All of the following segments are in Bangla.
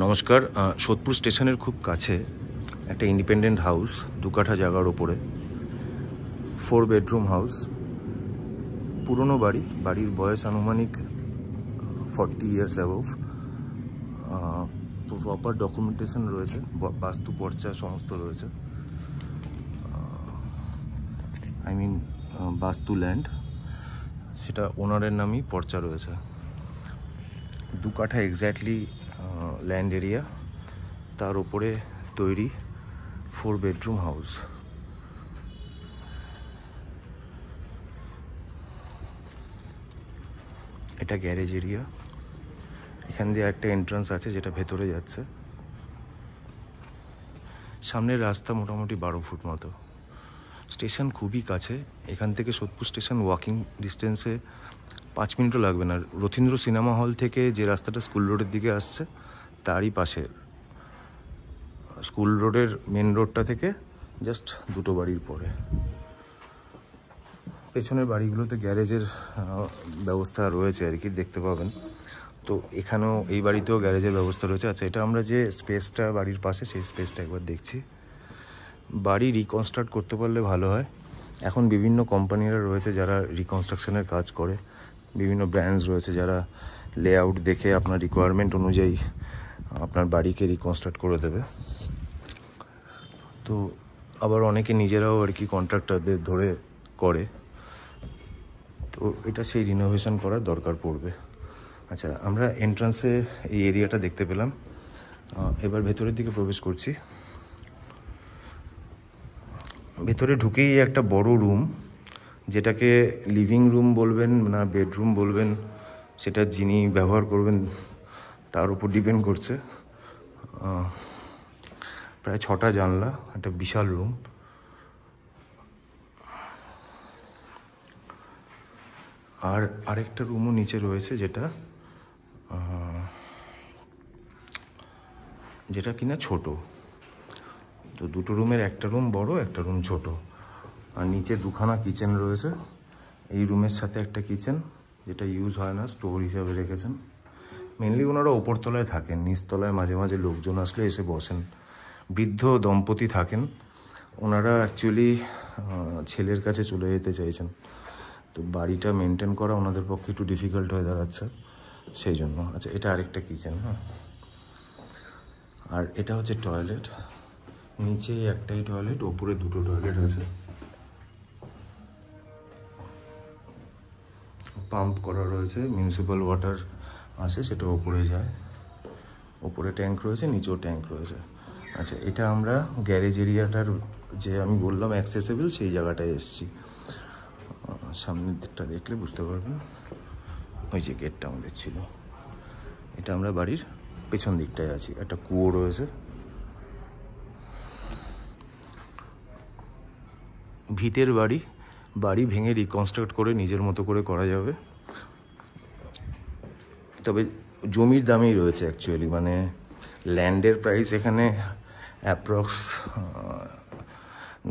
নমস্কার। সোদপুর স্টেশনের খুব কাছে একটা ইন্ডিপেন্ডেন্ট হাউস, 2 কাঠা জায়গার ওপরে, 4 বেডরুম হাউস, পুরনো বাড়ি। বাড়ির বয়স আনুমানিক 40 ইয়ার্স অ্যাবভ। প্রপার ডকুমেন্টেশন রয়েছে, বাস্তু পর্চা সমস্ত রয়েছে। আই মিন বাস্তু ল্যান্ড, সেটা ওনারের নামই পর্চা রয়েছে। 2 কাঠা এক্স্যাক্টলি ল্যান্ড এরিয়া, তার উপরে তৈরি 4 বেডরুম হাউস। এটা গ্যারেজ এরিয়া। এখান দিয়ে একটা এন্ট্রান্স আছে যেটা ভেতরে যাচ্ছে। সামনের রাস্তা মোটামুটি 12 ফুট মতো। স্টেশন খুবই কাছে, এখান থেকে সোদপুর স্টেশন ওয়াকিং ডিস্টেন্সে 5 মিনিটও লাগবে না। রথীন্দ্র সিনেমা হল থেকে যে রাস্তাটা স্কুল রোডের দিকে আসছে তারই পাশে, স্কুল রোডের মেন রোডটা থেকে জাস্ট 2টো বাড়ির পরে। পেছনের বাড়িগুলোতে গ্যারেজের ব্যবস্থা রয়েছে আর কি, দেখতে পাবেন। তো এখানেও এই বাড়িতেও গ্যারেজের ব্যবস্থা রয়েছে। আচ্ছা, এটা আমরা যে স্পেসটা বাড়ির পাশে, সেই স্পেসটা একবার দেখছি। বাড়ি রিকনস্ট্রাক্ট করতে পারলে ভালো হয়। এখন বিভিন্ন কোম্পানিরা রয়েছে যারা রিকনস্ট্রাকশনের কাজ করে, বিভিন্ন ব্র্যান্ডস রয়েছে যারা লেআউট দেখে আপনার রিকোয়ারমেন্ট অনুযায়ী আপনার বাড়িকে রিকনস্ট্রাক্ট করে দেবে। তো আবার অনেকে নিজেরাও আর কি কন্ট্রাক্টরদের ধরে করে। তো এটা সেই রিনোভেশন করার দরকার পড়বে। আচ্ছা, আমরা এন্ট্রান্সে এই এরিয়াটা দেখতে পেলাম। এবার ভেতরের দিকে প্রবেশ করছি। ভেতরে ঢুকেই একটা বড় রুম, যেটাকে লিভিং রুম বলবেন না বেডরুম বলবেন, সেটা যিনি ব্যবহার করবেন তার উপর ডিপেন্ড করছে। প্রায় 6টা জানলা, একটা বিশাল রুম। আর আরেকটা রুমও নিচে রয়েছে, যেটা কিনা ছোট। তো 2টো রুমের একটা রুম বড়, একটা রুম ছোট। আর নিচে 2খানা কিচেন রয়েছে। এই রুমের সাথে একটা কিচেন, যেটা ইউজ হয় না, স্টোর হিসাবে রেখেছেন। মেনলি ওনারা ওপরতলায় থাকেন, নিচতলায় মাঝে মাঝে লোকজন আসলে এসে বসেন। বৃদ্ধ দম্পতি থাকেন, ওনারা অ্যাকচুয়ালি ছেলের কাছে চলে যেতে চাইছেন। তো বাড়িটা মেনটেন করা ওনাদের পক্ষে একটু ডিফিকাল্ট হয়ে দাঁড়াচ্ছে, সেই জন্য। আচ্ছা, এটা আরেকটা কিচেন। আর এটা হচ্ছে টয়লেট। নিচে একটাই টয়লেট, ওপরে 2টো টয়লেট আছে। পাম্প করা রয়েছে, মিউনিসিপ্যাল ওয়াটার আসে, সেটা ওপরে যায়। ওপরে ট্যাঙ্ক রয়েছে, নিচেও ট্যাঙ্ক রয়েছে। আচ্ছা, এটা আমরা গ্যারেজ এরিয়াটার যে আমি বললাম অ্যাক্সেসেবল, সেই জায়গাটায় এসেছি। সামনের দিকটা দেখলে বুঝতে পারবেন, ওই যে গেটটা আমাদের ছিল। এটা আমরা বাড়ির পেছন দিকটায় আছি। একটা কুয়ো রয়েছে। ভিতের বাড়ি ভেঙে রিকনস্ট্রাক্ট করে নিজের মতো করে করা যাবে। তবে জমির দামেই রয়েছে অ্যাকচুয়ালি, মানে ল্যান্ডের প্রাইস এখানে অ্যাপ্রক্স,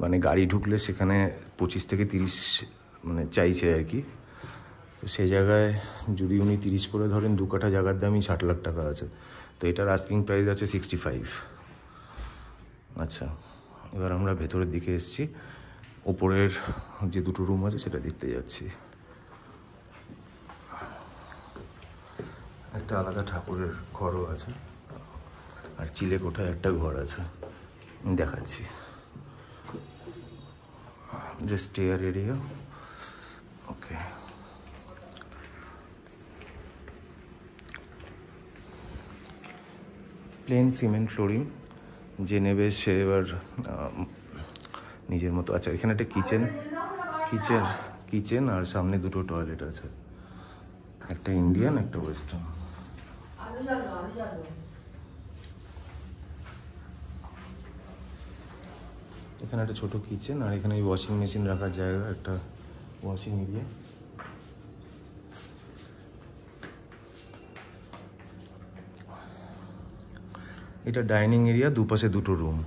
মানে গাড়ি ঢুকলে সেখানে 25 থেকে 30 মানে চাইছে আর কি। তো সেই জায়গায় যদি উনি 30 করে ধরেন, 2 কাঠা জায়গার দামই 60 লাখ টাকা আছে। তো এটার আস্কিং প্রাইস আছে 65। আচ্ছা, এবার আমরা ভেতরের দিকে এসেছি। ওপরের যে 2টো রুম আছে সেটা দেখতে যাচ্ছি। একটা আলাদা ঠাকুরের ঘরও আছে, আর চিলে কোঠায় একটা ঘর আছে, দেখাচ্ছি। যে স্টেয়ার এরিয়া, ওকে। প্লেন সিমেন্ট ফ্লোরিং, যে নেবে সে এবার নিজের মতো। আচ্ছা, এখানে একটা কিচেন আর সামনে 2টো টয়লেট আছে, একটা ইন্ডিয়ান, একটা ওয়েস্টার্ন। এখানে একটা ছোট কিচেন, আর এখানে ওয়াশিং মেশিন রাখার জায়গা, একটা ওয়াশিং এরিয়া। এটা ডাইনিং এরিয়া, দুপাশে 2টো রুম।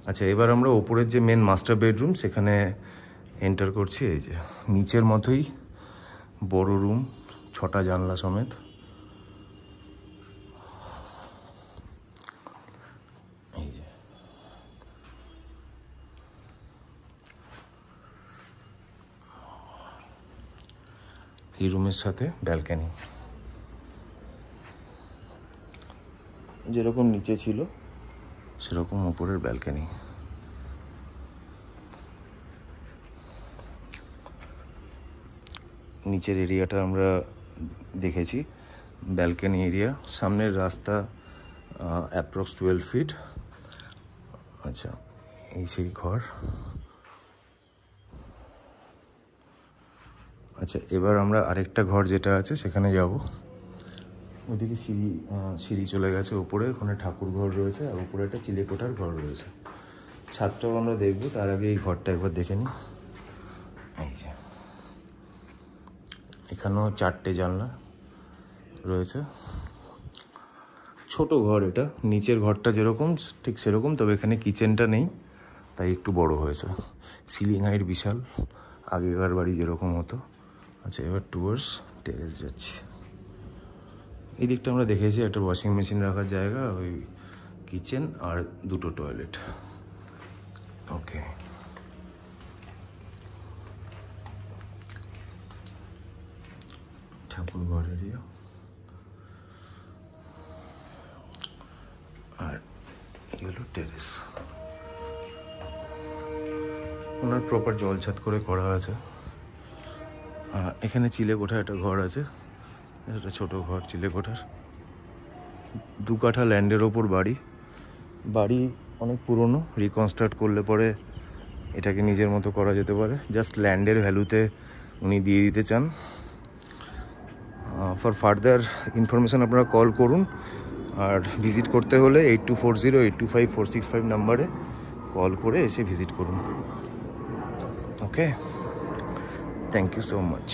আচ্ছা, এবার আমরা ওপরের যে মেন মাস্টার বেডরুম সেখানে এন্টার করছি। এই যে নিচের মতোই বড় রুম, 6টা জানলা সমেত। এই রুমের সাথে ব্যালকনি, যেরকম নিচে ছিল সেরকম উপরের ব্যালকনি। নিচের এরিয়াটা আমরা দেখেছি, ব্যালকনি এরিয়া। সামনের রাস্তা অ্যাপ্রক্স 12 ফিট। আচ্ছা, এই সেই ঘর। আচ্ছা, এবার আমরা আরেকটা ঘর যেটা আছে সেখানে যাব। ওইদিকে সিঁড়ি চলে গেছে উপরে, ওখানে ঠাকুর ঘর রয়েছে, আর উপরে একটা চিলেকোঠার ঘর রয়েছে। ছাদটাও আমরা দেখবো, তার আগে এই ঘরটা একবার দেখে নিই। এই যে এখানেও 4টে জানলা রয়েছে। ছোট ঘর এটা, নিচের ঘরটা যেরকম ঠিক সেরকম, তবে এখানে কিচেনটা নেই, তাই একটু বড় হয়েছে। সিলিং হাইট বিশাল, আগেকার বাড়ি যেরকম হতো। আচ্ছা, এবার টুয়ার্ডস টেরেস যাচ্ছি। এই দিকটা আমরা দেখেছি একটা ওয়াশিং মেশিন রাখার জায়গা, ওই কিচেন আর 2টো টয়লেট। ওকে, ঠাকুর ঘর এরিয়া। আর এই হলো টেরেস। ওনার প্রপার জল ছাদ করে করা আছে। এখানে চিলেকোঠা একটা ঘর আছে, একটা ছোট ঘর চিলেকোঠার। 2 কাঠা ল্যান্ডের ওপর বাড়ি অনেক পুরনো, রিকনস্ট্রাক্ট করলে পরে এটাকে নিজের মতো করা যেতে পারে। জাস্ট ল্যান্ডের ভ্যালুতে উনি দিয়ে দিতে চান। ফর ফার্দার ইনফরমেশান আপনারা কল করুন, আর ভিজিট করতে হলে 8240825465 নাম্বারে কল করে এসে ভিজিট করুন। ওকে, থ্যাংক ইউ সো মাচ।